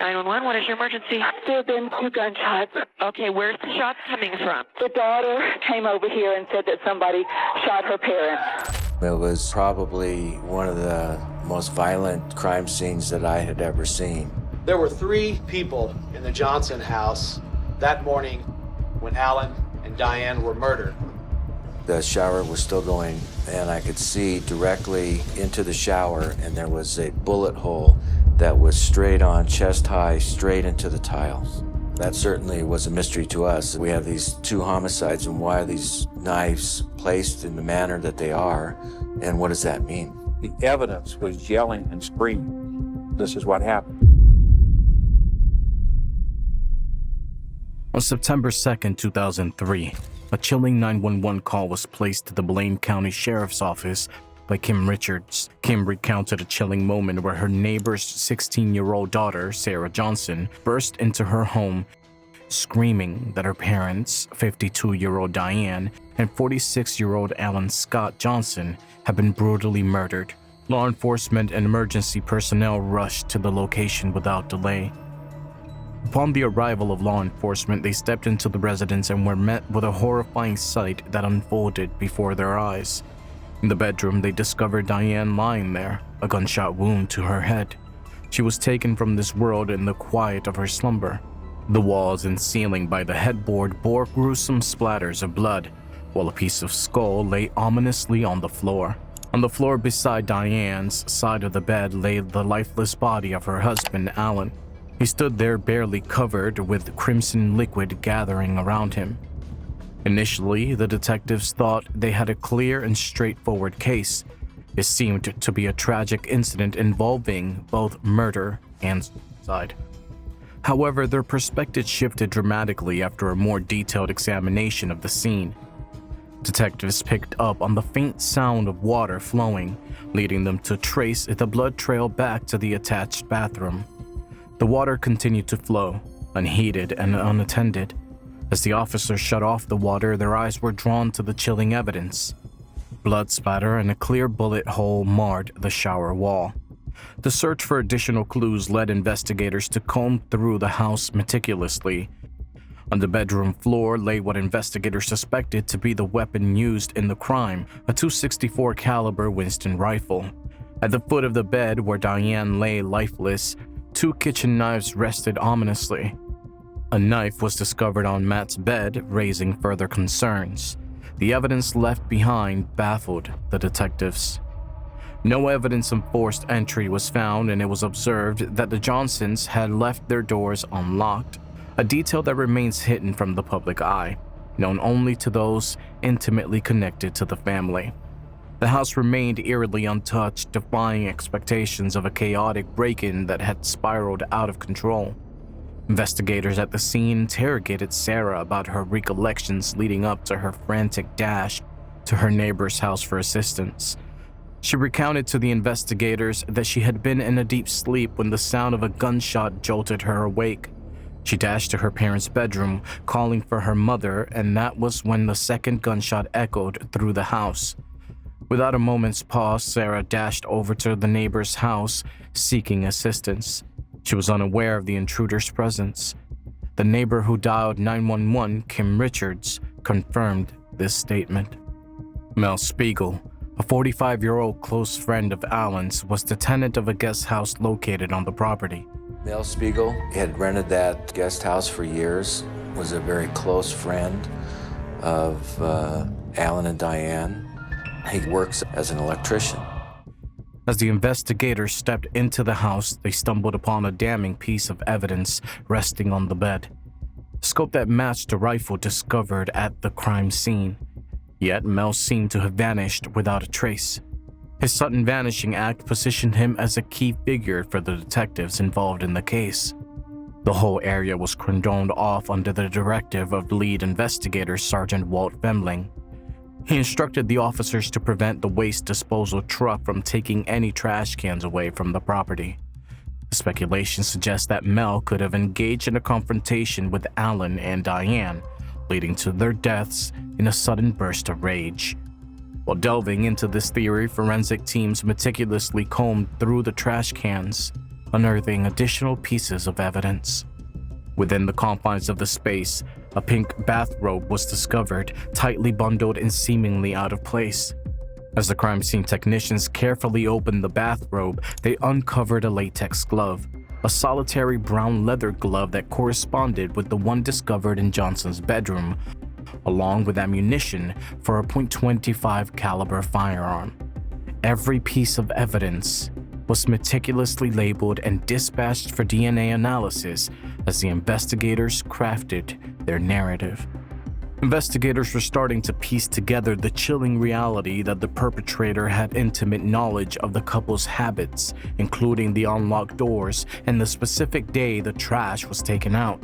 911, what is your emergency? There have been 2 gunshots. Okay, where's the shots coming from? The daughter came over here and said that somebody shot her parents. It was probably one of the most violent crime scenes that I had ever seen. There were 3 people in the Johnson house that morning when Alan and Diane were murdered. The shower was still going, and I could see directly into the shower, and there was a bullet hole that was straight on, chest high, straight into the tiles. That certainly was a mystery to us. We have these 2 homicides, and why are these knives placed in the manner that they are, and what does that mean? The evidence was yelling and screaming. This is what happened. On September 2nd, 2003, a chilling 911 call was placed to the Blaine County Sheriff's Office by Kim Richards. Kim recounted a chilling moment where her neighbor's 16-year-old daughter, Sarah Johnson, burst into her home, screaming that her parents, 52-year-old Diane and 46-year-old Alan Scott Johnson, had been brutally murdered. Law enforcement and emergency personnel rushed to the location without delay. Upon the arrival of law enforcement, they stepped into the residence and were met with a horrifying sight that unfolded before their eyes. In the bedroom, they discovered Diane lying there, a gunshot wound to her head. She was taken from this world in the quiet of her slumber. The walls and ceiling by the headboard bore gruesome splatters of blood, while a piece of skull lay ominously on the floor. On the floor beside Diane's side of the bed lay the lifeless body of her husband, Alan. He stood there barely covered with crimson liquid gathering around him. Initially, the detectives thought they had a clear and straightforward case. It seemed to be a tragic incident involving both murder and suicide. However, their perspective shifted dramatically after a more detailed examination of the scene. Detectives picked up on the faint sound of water flowing, leading them to trace the blood trail back to the attached bathroom. The water continued to flow, unheeded and unattended. As the officers shut off the water, their eyes were drawn to the chilling evidence. Blood spatter and a clear bullet hole marred the shower wall. The search for additional clues led investigators to comb through the house meticulously. On the bedroom floor lay what investigators suspected to be the weapon used in the crime, a .264 caliber Winston rifle. At the foot of the bed where Diane lay lifeless, 2 kitchen knives rested ominously. A knife was discovered on Matt's bed, raising further concerns. The evidence left behind baffled the detectives. No evidence of forced entry was found, and it was observed that the Johnsons had left their doors unlocked, a detail that remains hidden from the public eye, known only to those intimately connected to the family. The house remained eerily untouched, defying expectations of a chaotic break-in that had spiraled out of control. Investigators at the scene interrogated Sarah about her recollections leading up to her frantic dash to her neighbor's house for assistance. She recounted to the investigators that she had been in a deep sleep when the sound of a gunshot jolted her awake. She dashed to her parents' bedroom, calling for her mother, and that was when the second gunshot echoed through the house. Without a moment's pause, Sarah dashed over to the neighbor's house, seeking assistance. She was unaware of the intruder's presence. The neighbor who dialed 911, Kim Richards, confirmed this statement. Mel Spiegel, a 45-year-old close friend of Alan's, was the tenant of a guest house located on the property. Mel Spiegel had rented that guest house for years, was a very close friend of Alan and Diane. He works as an electrician. As the investigators stepped into the house, they stumbled upon a damning piece of evidence resting on the bed. A scope that matched the rifle discovered at the crime scene. Yet Mel seemed to have vanished without a trace. His sudden vanishing act positioned him as a key figure for the detectives involved in the case. The whole area was cordoned off under the directive of lead investigator Sergeant Walt Femling. He instructed the officers to prevent the waste disposal truck from taking any trash cans away from the property. The speculation suggests that Mel could have engaged in a confrontation with Alan and Diane, leading to their deaths in a sudden burst of rage. While delving into this theory, forensic teams meticulously combed through the trash cans. unearthing additional pieces of evidence. Within the confines of the space, a pink bathrobe was discovered, tightly bundled and seemingly out of place. As the crime scene technicians carefully opened the bathrobe, they uncovered a latex glove, a solitary brown leather glove that corresponded with the one discovered in Johnson's bedroom, along with ammunition for a .25 caliber firearm. Every piece of evidence was meticulously labeled and dispatched for DNA analysis as the investigators crafted their narrative. Investigators were starting to piece together the chilling reality that the perpetrator had intimate knowledge of the couple's habits, including the unlocked doors and the specific day the trash was taken out.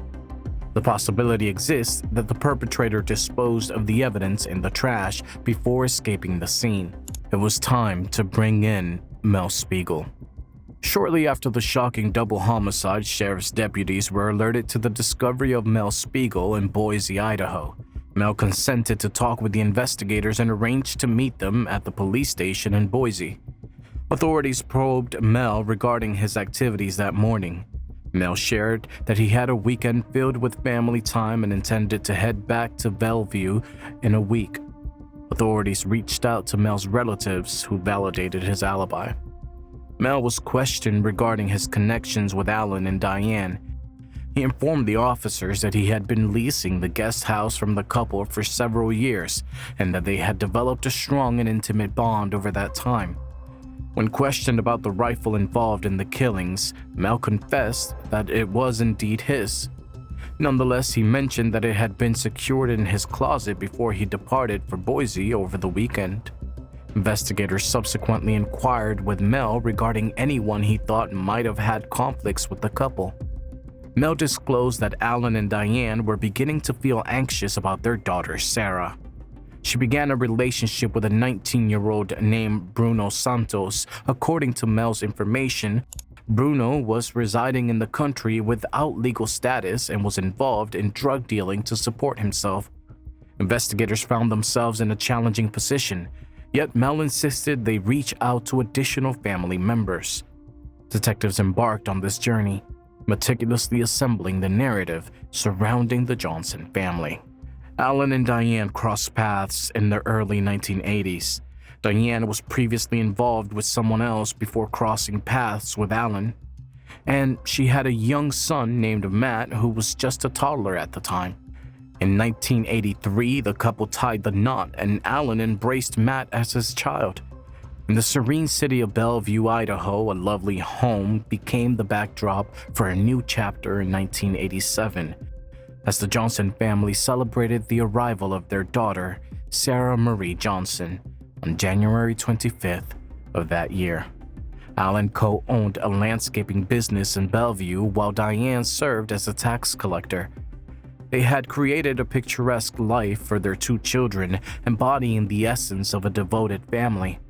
The possibility exists that the perpetrator disposed of the evidence in the trash before escaping the scene. It was time to bring in Mel Spiegel. Shortly after the shocking double homicide, sheriff's deputies were alerted to the discovery of Mel Spiegel in Boise, Idaho. Mel consented to talk with the investigators and arranged to meet them at the police station in Boise. Authorities probed Mel regarding his activities that morning. Mel shared that he had a weekend filled with family time and intended to head back to Bellevue in a week. Authorities reached out to Mel's relatives, who validated his alibi. Mel was questioned regarding his connections with Alan and Diane. He informed the officers that he had been leasing the guest house from the couple for several years and that they had developed a strong and intimate bond over that time. When questioned about the rifle involved in the killings, Mel confessed that it was indeed his. Nonetheless, he mentioned that it had been secured in his closet before he departed for Boise over the weekend. Investigators subsequently inquired with Mel regarding anyone he thought might have had conflicts with the couple. Mel disclosed that Alan and Diane were beginning to feel anxious about their daughter, Sarah. She began a relationship with a 19-year-old named Bruno Santos. According to Mel's information, Bruno was residing in the country without legal status and was involved in drug dealing to support himself. Investigators found themselves in a challenging position, yet Mel insisted they reach out to additional family members. Detectives embarked on this journey, meticulously assembling the narrative surrounding the Johnson family. Alan and Diane crossed paths in the early 1980s. Diane was previously involved with someone else before crossing paths with Alan, and she had a young son named Matt who was just a toddler at the time. In 1983, the couple tied the knot and Alan embraced Matt as his child. In the serene city of Bellevue, Idaho, a lovely home became the backdrop for a new chapter in 1987, as the Johnson family celebrated the arrival of their daughter, Sarah Marie Johnson, on January 25th of that year. Alan co-owned a landscaping business in Bellevue while Diane served as a tax collector. They had created a picturesque life for their two children, embodying the essence of a devoted family.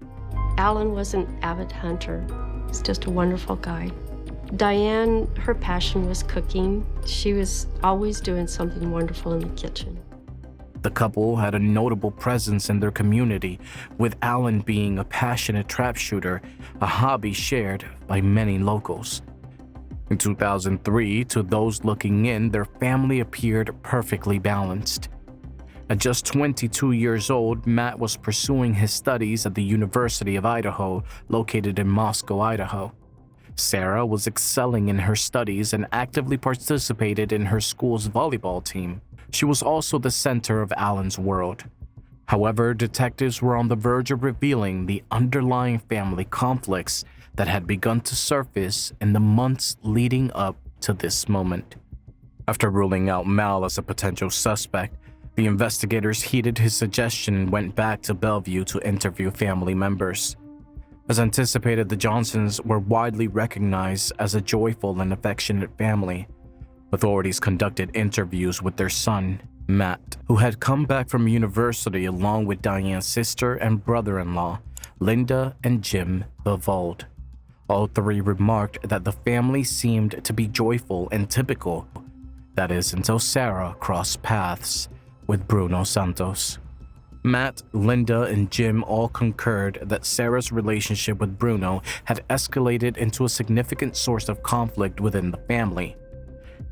Alan was an avid hunter. He's just a wonderful guy. Diane, her passion was cooking. She was always doing something wonderful in the kitchen. The couple had a notable presence in their community, with Alan being a passionate trap shooter, a hobby shared by many locals. In 2003, to those looking in, their family appeared perfectly balanced. At just 22 years old, Matt was pursuing his studies at the University of Idaho, located in Moscow, Idaho. Sarah was excelling in her studies and actively participated in her school's volleyball team. She was also the center of Alan's world. However, detectives were on the verge of revealing the underlying family conflicts that had begun to surface in the months leading up to this moment. After ruling out Mel as a potential suspect, the investigators heeded his suggestion and went back to Bellevue to interview family members. As anticipated, the Johnsons were widely recognized as a joyful and affectionate family. Authorities conducted interviews with their son, Matt, who had come back from university along with Diane's sister and brother-in-law, Linda and Jim Bevald. All three remarked that the family seemed to be joyful and typical. That is, until Sarah crossed paths with Bruno Santos. Matt, Linda, and Jim all concurred that Sarah's relationship with Bruno had escalated into a significant source of conflict within the family.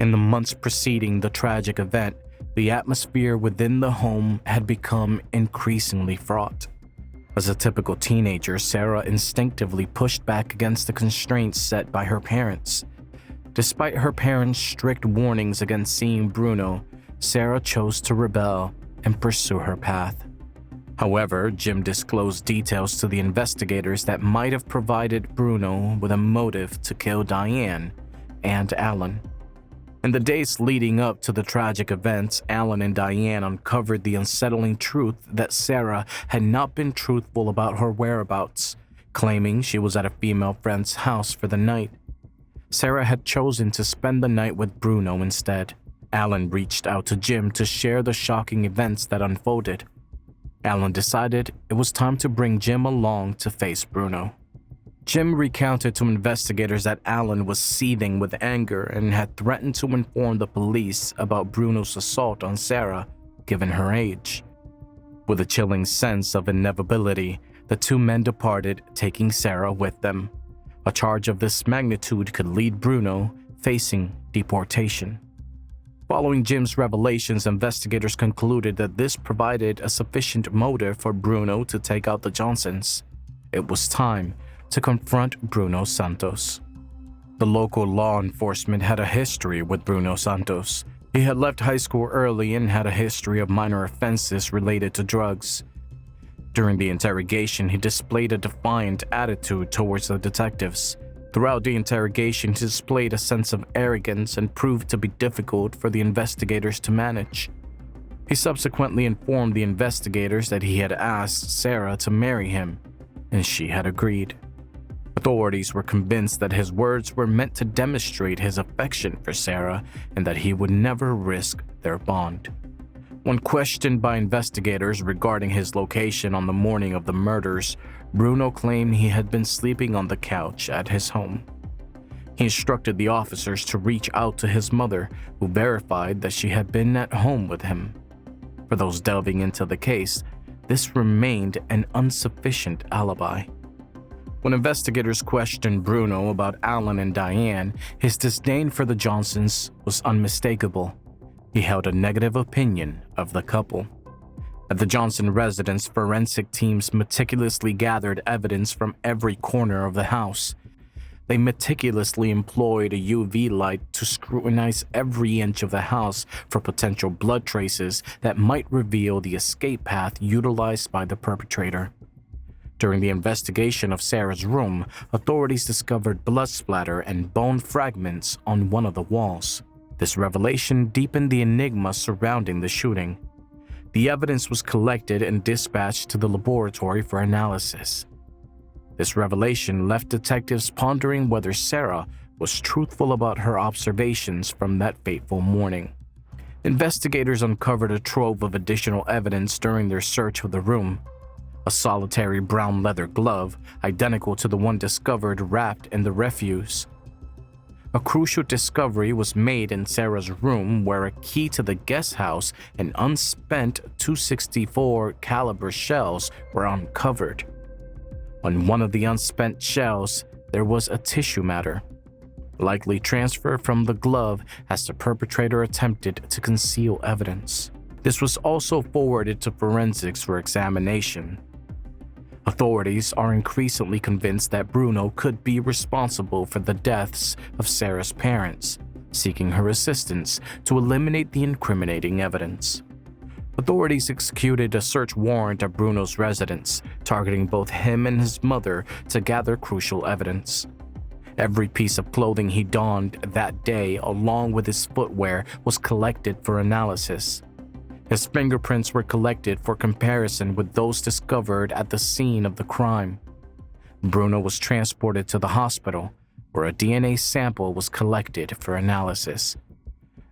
In the months preceding the tragic event, the atmosphere within the home had become increasingly fraught. As a typical teenager, Sarah instinctively pushed back against the constraints set by her parents. Despite her parents' strict warnings against seeing Bruno, Sarah chose to rebel and pursue her path. However, Jim disclosed details to the investigators that might have provided Bruno with a motive to kill Diane and Alan. In the days leading up to the tragic events, Alan and Diane uncovered the unsettling truth that Sarah had not been truthful about her whereabouts, claiming she was at a female friend's house for the night. Sarah had chosen to spend the night with Bruno instead. Alan reached out to Jim to share the shocking events that unfolded. Alan decided it was time to bring Jim along to face Bruno. Jim recounted to investigators that Alan was seething with anger and had threatened to inform the police about Bruno's assault on Sarah, given her age. With a chilling sense of inevitability, the two men departed, taking Sarah with them. A charge of this magnitude could lead Bruno facing deportation. Following Jim's revelations, investigators concluded that this provided a sufficient motive for Bruno to take out the Johnsons. It was time to confront Bruno Santos. The local law enforcement had a history with Bruno Santos. He had left high school early and had a history of minor offenses related to drugs. During the interrogation, he displayed a defiant attitude towards the detectives. Throughout the interrogation, he displayed a sense of arrogance and proved to be difficult for the investigators to manage. He subsequently informed the investigators that he had asked Sarah to marry him, and she had agreed. Authorities were convinced that his words were meant to demonstrate his affection for Sarah and that he would never risk their bond. When questioned by investigators regarding his location on the morning of the murders, Bruno claimed he had been sleeping on the couch at his home. He instructed the officers to reach out to his mother, who verified that she had been at home with him. For those delving into the case, this remained an insufficient alibi. When investigators questioned Bruno about Alan and Diane, his disdain for the Johnsons was unmistakable. He held a negative opinion of the couple. At the Johnson residence, forensic teams meticulously gathered evidence from every corner of the house. They meticulously employed a UV light to scrutinize every inch of the house for potential blood traces that might reveal the escape path utilized by the perpetrator. During the investigation of Sarah's room, authorities discovered blood splatter and bone fragments on one of the walls. This revelation deepened the enigma surrounding the shooting. The evidence was collected and dispatched to the laboratory for analysis. This revelation left detectives pondering whether Sarah was truthful about her observations from that fateful morning. Investigators uncovered a trove of additional evidence during their search of the room. A solitary brown leather glove, identical to the one discovered wrapped in the refuse. A crucial discovery was made in Sarah's room, where a key to the guest house and unspent .264 caliber shells were uncovered. On one of the unspent shells, there was a tissue matter, likely transferred from the glove as the perpetrator attempted to conceal evidence. This was also forwarded to forensics for examination. Authorities are increasingly convinced that Bruno could be responsible for the deaths of Sarah's parents, seeking her assistance to eliminate the incriminating evidence. Authorities executed a search warrant at Bruno's residence, targeting both him and his mother to gather crucial evidence. Every piece of clothing he donned that day, along with his footwear, was collected for analysis. His fingerprints were collected for comparison with those discovered at the scene of the crime. Bruno was transported to the hospital, where a DNA sample was collected for analysis.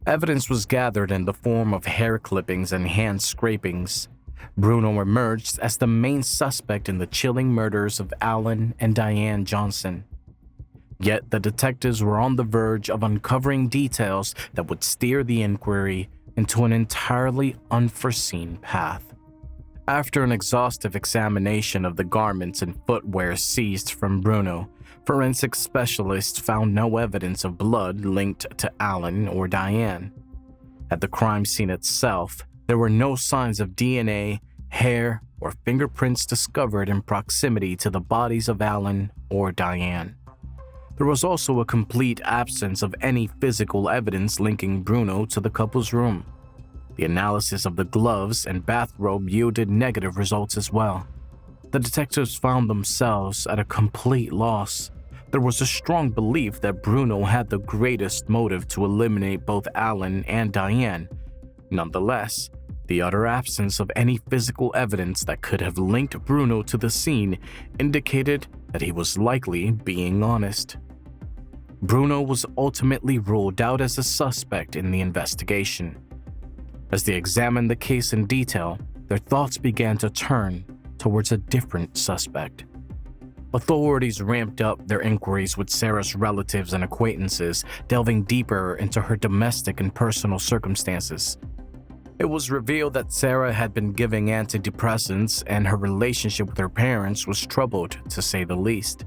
Evidence was gathered in the form of hair clippings and hand scrapings. Bruno emerged as the main suspect in the chilling murders of Alan and Diane Johnson. Yet the detectives were on the verge of uncovering details that would steer the inquiry into an entirely unforeseen path. After an exhaustive examination of the garments and footwear seized from Bruno, forensic specialists found no evidence of blood linked to Alan or Diane. At the crime scene itself, there were no signs of DNA, hair, or fingerprints discovered in proximity to the bodies of Alan or Diane. There was also a complete absence of any physical evidence linking Bruno to the couple's room. The analysis of the gloves and bathrobe yielded negative results as well. The detectives found themselves at a complete loss. There was a strong belief that Bruno had the greatest motive to eliminate both Alan and Diane. Nonetheless, the utter absence of any physical evidence that could have linked Bruno to the scene indicated that he was likely being honest. Bruno was ultimately ruled out as a suspect in the investigation. As they examined the case in detail, their thoughts began to turn towards a different suspect. Authorities ramped up their inquiries with Sarah's relatives and acquaintances, delving deeper into her domestic and personal circumstances. It was revealed that Sarah had been giving antidepressants and her relationship with her parents was troubled, to say the least.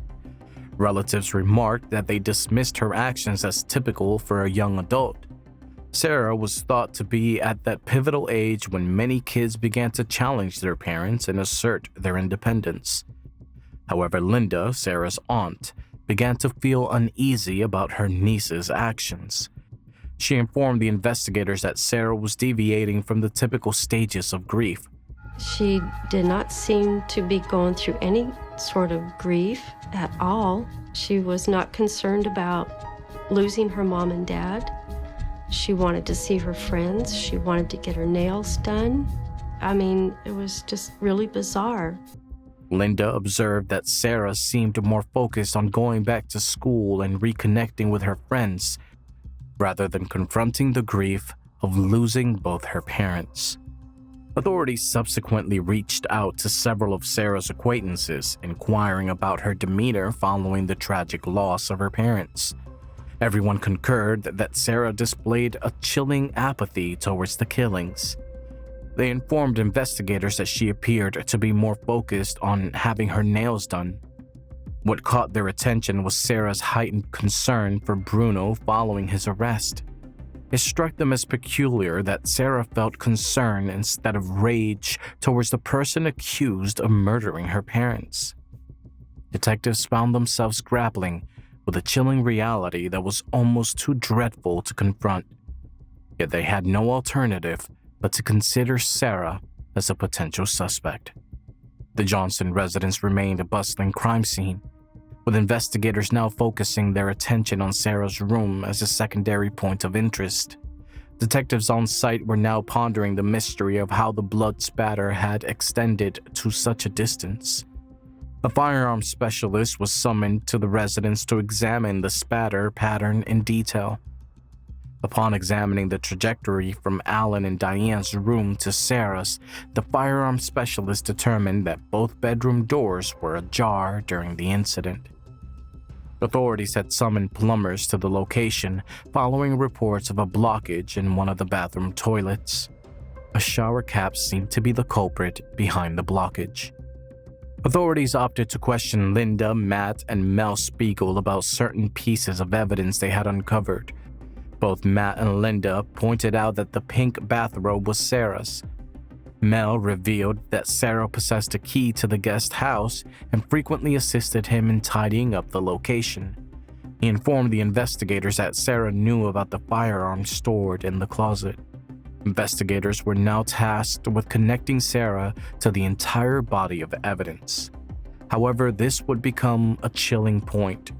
Relatives remarked that they dismissed her actions as typical for a young adult. Sarah was thought to be at that pivotal age when many kids began to challenge their parents and assert their independence. However, Linda, Sarah's aunt, began to feel uneasy about her niece's actions. She informed the investigators that Sarah was deviating from the typical stages of grief. She did not seem to be going through any sort of grief at all. She was not concerned about losing her mom and dad. She wanted to see her friends. She wanted to get her nails done. I mean, it was just really bizarre. Linda observed that Sarah seemed more focused on going back to school and reconnecting with her friends, rather than confronting the grief of losing both her parents. Authorities subsequently reached out to several of Sarah's acquaintances, inquiring about her demeanor following the tragic loss of her parents. Everyone concurred that Sarah displayed a chilling apathy towards the killings. They informed investigators that she appeared to be more focused on having her nails done. What caught their attention was Sarah's heightened concern for Bruno following his arrest. It struck them as peculiar that Sarah felt concern instead of rage towards the person accused of murdering her parents. Detectives found themselves grappling with a chilling reality that was almost too dreadful to confront. Yet they had no alternative but to consider Sarah as a potential suspect. The Johnson residence remained a bustling crime scene, with investigators now focusing their attention on Sarah's room as a secondary point of interest. Detectives on site were now pondering the mystery of how the blood spatter had extended to such a distance. A firearms specialist was summoned to the residence to examine the spatter pattern in detail. Upon examining the trajectory from Alan and Diane's room to Sarah's, the firearms specialist determined that both bedroom doors were ajar during the incident. Authorities had summoned plumbers to the location following reports of a blockage in one of the bathroom toilets. A shower cap seemed to be the culprit behind the blockage. Authorities opted to question Linda, Matt, and Mel Spiegel about certain pieces of evidence they had uncovered. Both Matt and Linda pointed out that the pink bathrobe was Sarah's. Mel revealed that Sarah possessed a key to the guest house and frequently assisted him in tidying up the location. He informed the investigators that Sarah knew about the firearm stored in the closet. Investigators were now tasked with connecting Sarah to the entire body of evidence. However, this would become a chilling point,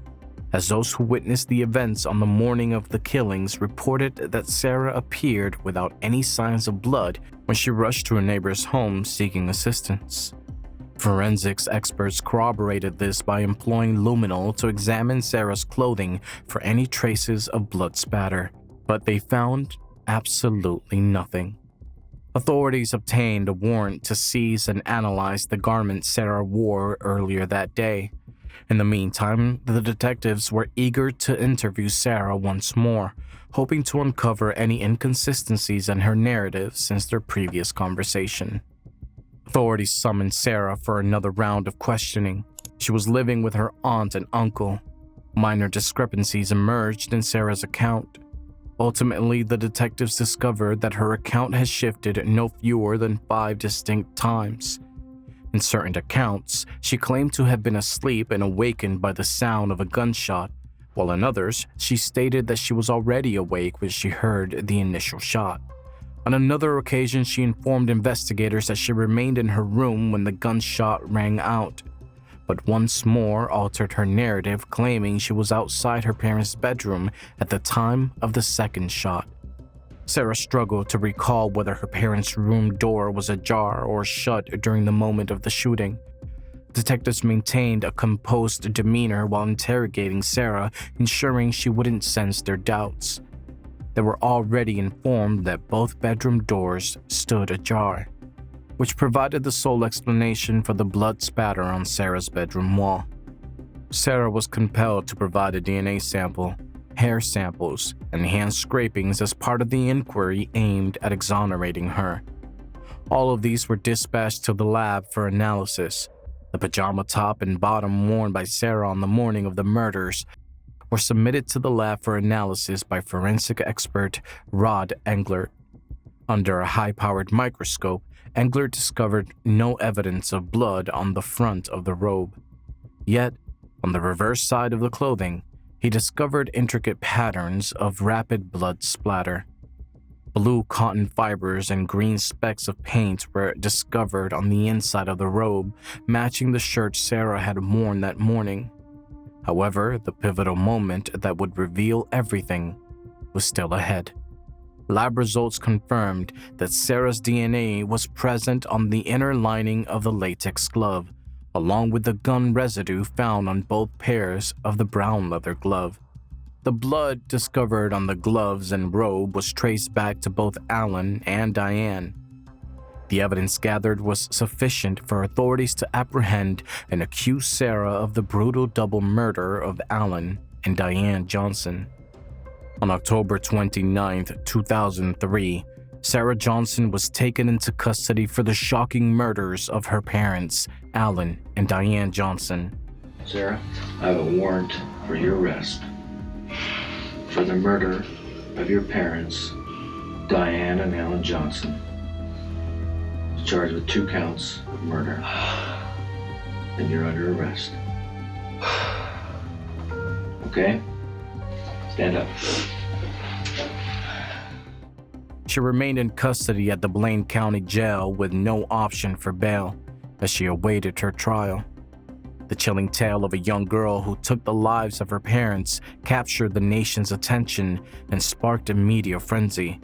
as those who witnessed the events on the morning of the killings reported that Sarah appeared without any signs of blood when she rushed to a neighbor's home seeking assistance. Forensics experts corroborated this by employing luminol to examine Sarah's clothing for any traces of blood spatter, but they found absolutely nothing. Authorities obtained a warrant to seize and analyze the garments Sarah wore earlier that day. In the meantime, the detectives were eager to interview Sarah once more, hoping to uncover any inconsistencies in her narrative since their previous conversation. Authorities summoned Sarah for another round of questioning. She was living with her aunt and uncle. Minor discrepancies emerged in Sarah's account. Ultimately, the detectives discovered that her account has shifted no fewer than 5 distinct times. In certain accounts, she claimed to have been asleep and awakened by the sound of a gunshot, while in others, she stated that she was already awake when she heard the initial shot. On another occasion, she informed investigators that she remained in her room when the gunshot rang out, but once more altered her narrative, claiming she was outside her parents' bedroom at the time of the second shot. Sarah struggled to recall whether her parents' room door was ajar or shut during the moment of the shooting. Detectives maintained a composed demeanor while interrogating Sarah, ensuring she wouldn't sense their doubts. They were already informed that both bedroom doors stood ajar, which provided the sole explanation for the blood spatter on Sarah's bedroom wall. Sarah was compelled to provide a DNA sample, hair samples, and hand scrapings as part of the inquiry aimed at exonerating her. All of these were dispatched to the lab for analysis. The pajama top and bottom worn by Sarah on the morning of the murders were submitted to the lab for analysis by forensic expert Rod Englert. Under a high-powered microscope, Englert discovered no evidence of blood on the front of the robe. Yet, on the reverse side of the clothing, he discovered intricate patterns of rapid blood splatter. Blue cotton fibers and green specks of paint were discovered on the inside of the robe, matching the shirt Sarah had worn that morning. However, the pivotal moment that would reveal everything was still ahead. Lab results confirmed that Sarah's DNA was present on the inner lining of the latex glove, along with the gun residue found on both pairs of the brown leather glove. The blood discovered on the gloves and robe was traced back to both Alan and Diane. The evidence gathered was sufficient for authorities to apprehend and accuse Sarah of the brutal double murder of Alan and Diane Johnson. On October 29, 2003, Sarah Johnson was taken into custody for the shocking murders of her parents, Alan and Diane Johnson. Sarah, I have a warrant for your arrest for the murder of your parents, Diane and Alan Johnson. You're charged with 2 counts of murder, and you're under arrest. Okay? Stand up. She remained in custody at the Blaine County Jail with no option for bail as she awaited her trial. The chilling tale of a young girl who took the lives of her parents captured the nation's attention and sparked a media frenzy.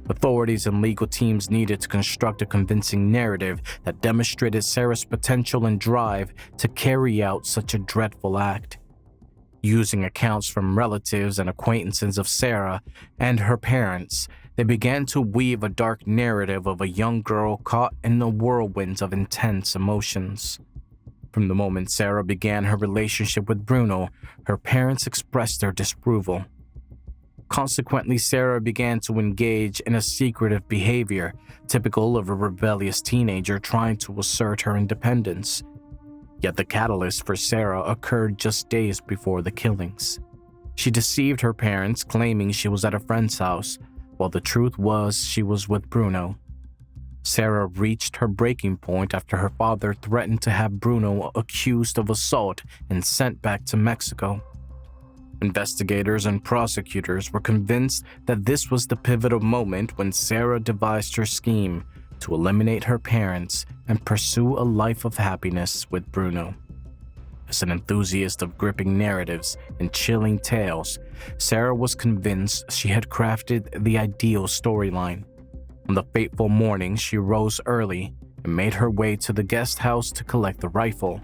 Authorities and legal teams needed to construct a convincing narrative that demonstrated Sarah's potential and drive to carry out such a dreadful act. Using accounts from relatives and acquaintances of Sarah and her parents, they began to weave a dark narrative of a young girl caught in the whirlwinds of intense emotions. From the moment Sarah began her relationship with Bruno, her parents expressed their disapproval. Consequently, Sarah began to engage in a secretive behavior, typical of a rebellious teenager trying to assert her independence. Yet the catalyst for Sarah occurred just days before the killings. She deceived her parents, claiming she was at a friend's house, while the truth was she was with Bruno. Sarah reached her breaking point after her father threatened to have Bruno accused of assault and sent back to Mexico. Investigators and prosecutors were convinced that this was the pivotal moment when Sarah devised her scheme to eliminate her parents and pursue a life of happiness with Bruno. As an enthusiast of gripping narratives and chilling tales, Sarah was convinced she had crafted the ideal storyline. On the fateful morning, she rose early and made her way to the guest house to collect the rifle.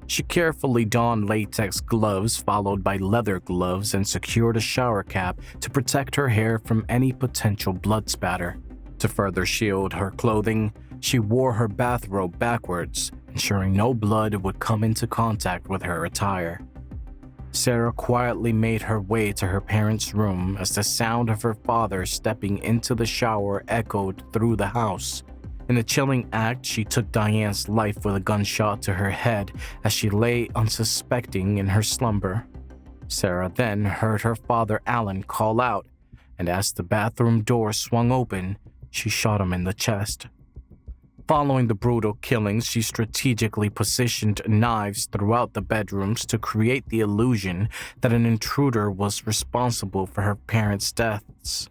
She carefully donned latex gloves followed by leather gloves and secured a shower cap to protect her hair from any potential blood spatter. To further shield her clothing, she wore her bathrobe backwards, ensuring no blood would come into contact with her attire. Sarah quietly made her way to her parents' room as the sound of her father stepping into the shower echoed through the house. In a chilling act, she took Diane's life with a gunshot to her head as she lay unsuspecting in her slumber. Sarah then heard her father Alan call out, and as the bathroom door swung open, she shot him in the chest. Following the brutal killings, she strategically positioned knives throughout the bedrooms to create the illusion that an intruder was responsible for her parents' deaths.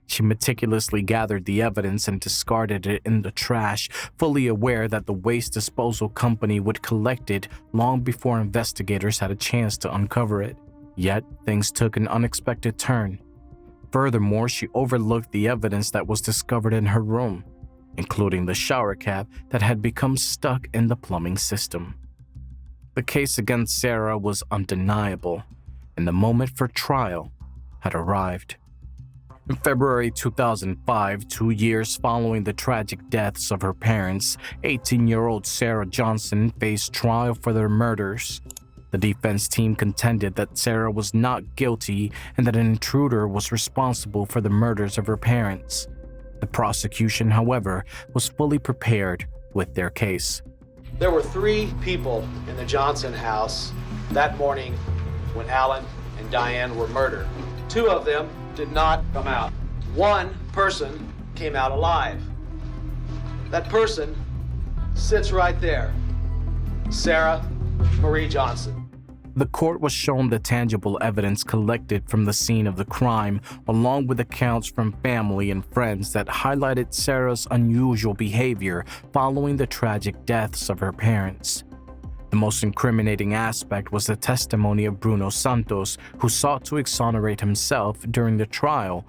She meticulously gathered the evidence and discarded it in the trash, fully aware that the waste disposal company would collect it long before investigators had a chance to uncover it. Yet, things took an unexpected turn. Furthermore, she overlooked the evidence that was discovered in her room, including the shower cap that had become stuck in the plumbing system. The case against Sarah was undeniable, and the moment for trial had arrived. In February 2005, 2 years following the tragic deaths of her parents, 18-year-old Sarah Johnson faced trial for their murders. The defense team contended that Sarah was not guilty and that an intruder was responsible for the murders of her parents. The prosecution, however, was fully prepared with their case. There were 3 people in the Johnson house that morning when Alan and Diane were murdered. 2 of them did not come out. 1 person came out alive. That person sits right there, Sarah Marie Johnson. The court was shown the tangible evidence collected from the scene of the crime, along with accounts from family and friends that highlighted Sarah's unusual behavior following the tragic deaths of her parents. The most incriminating aspect was the testimony of Bruno Santos, who sought to exonerate himself during the trial,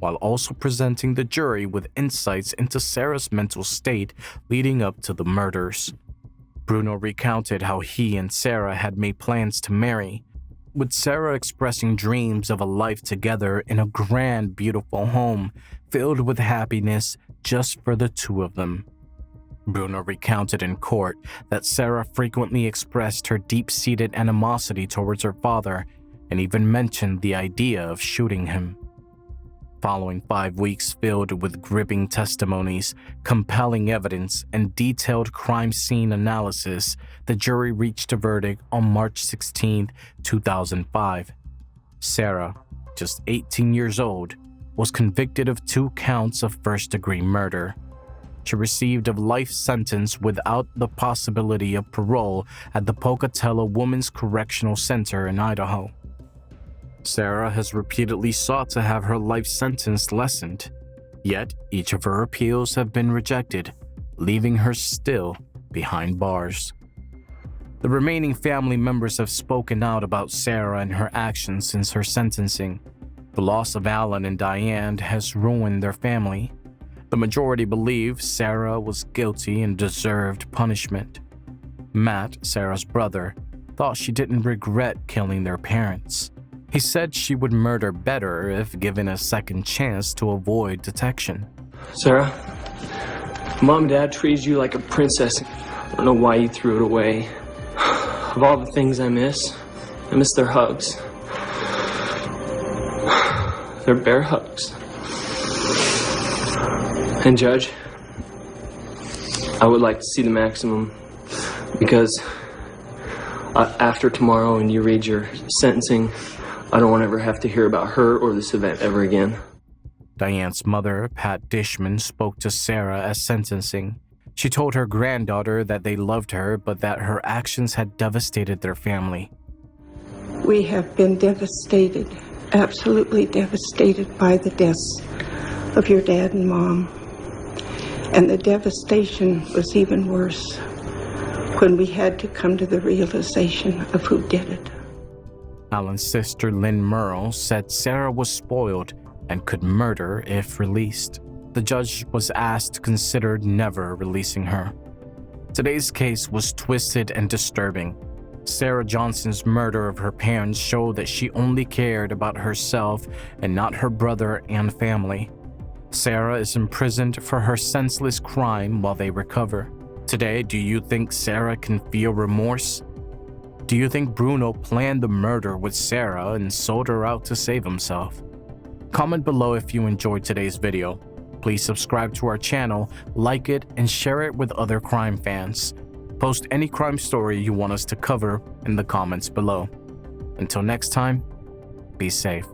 while also presenting the jury with insights into Sarah's mental state leading up to the murders. Bruno recounted how he and Sarah had made plans to marry, with Sarah expressing dreams of a life together in a grand, beautiful home filled with happiness just for the 2 of them. Bruno recounted in court that Sarah frequently expressed her deep-seated animosity towards her father and even mentioned the idea of shooting him. Following 5 weeks filled with gripping testimonies, compelling evidence, and detailed crime scene analysis, the jury reached a verdict on March 16, 2005. Sarah, just 18 years old, was convicted of 2 counts of first-degree murder. She received a life sentence without the possibility of parole at the Pocatello Women's Correctional Center in Idaho. Sarah has repeatedly sought to have her life sentence lessened, yet each of her appeals have been rejected, leaving her still behind bars. The remaining family members have spoken out about Sarah and her actions since her sentencing. The loss of Alan and Diane has ruined their family. The majority believe Sarah was guilty and deserved punishment. Matt, Sarah's brother, thought she didn't regret killing their parents. He said she would murder better if given a second chance to avoid detection. Sarah, Mom and Dad treated you like a princess. I don't know why you threw it away. Of all the things I miss their hugs. Their bear hugs. And Judge, I would like to see the maximum because after tomorrow and you read your sentencing, I don't want to ever have to hear about her or this event ever again. Diane's mother, Pat Dishman, spoke to Sarah at sentencing. She told her granddaughter that they loved her, but that her actions had devastated their family. We have been devastated, absolutely devastated by the deaths of your dad and Mom. And the devastation was even worse when we had to come to the realization of who did it. Alan's sister, Lynn Merle, said Sarah was spoiled and could murder if released. The judge was asked to consider never releasing her. Today's case was twisted and disturbing. Sarah Johnson's murder of her parents showed that she only cared about herself and not her brother and family. Sarah is imprisoned for her senseless crime while they recover. Today, do you think Sarah can feel remorse? Do you think Bruno planned the murder with Sarah and sold her out to save himself? Comment below if you enjoyed today's video. Please subscribe to our channel, like it, and share it with other crime fans. Post any crime story you want us to cover in the comments below. Until next time, be safe.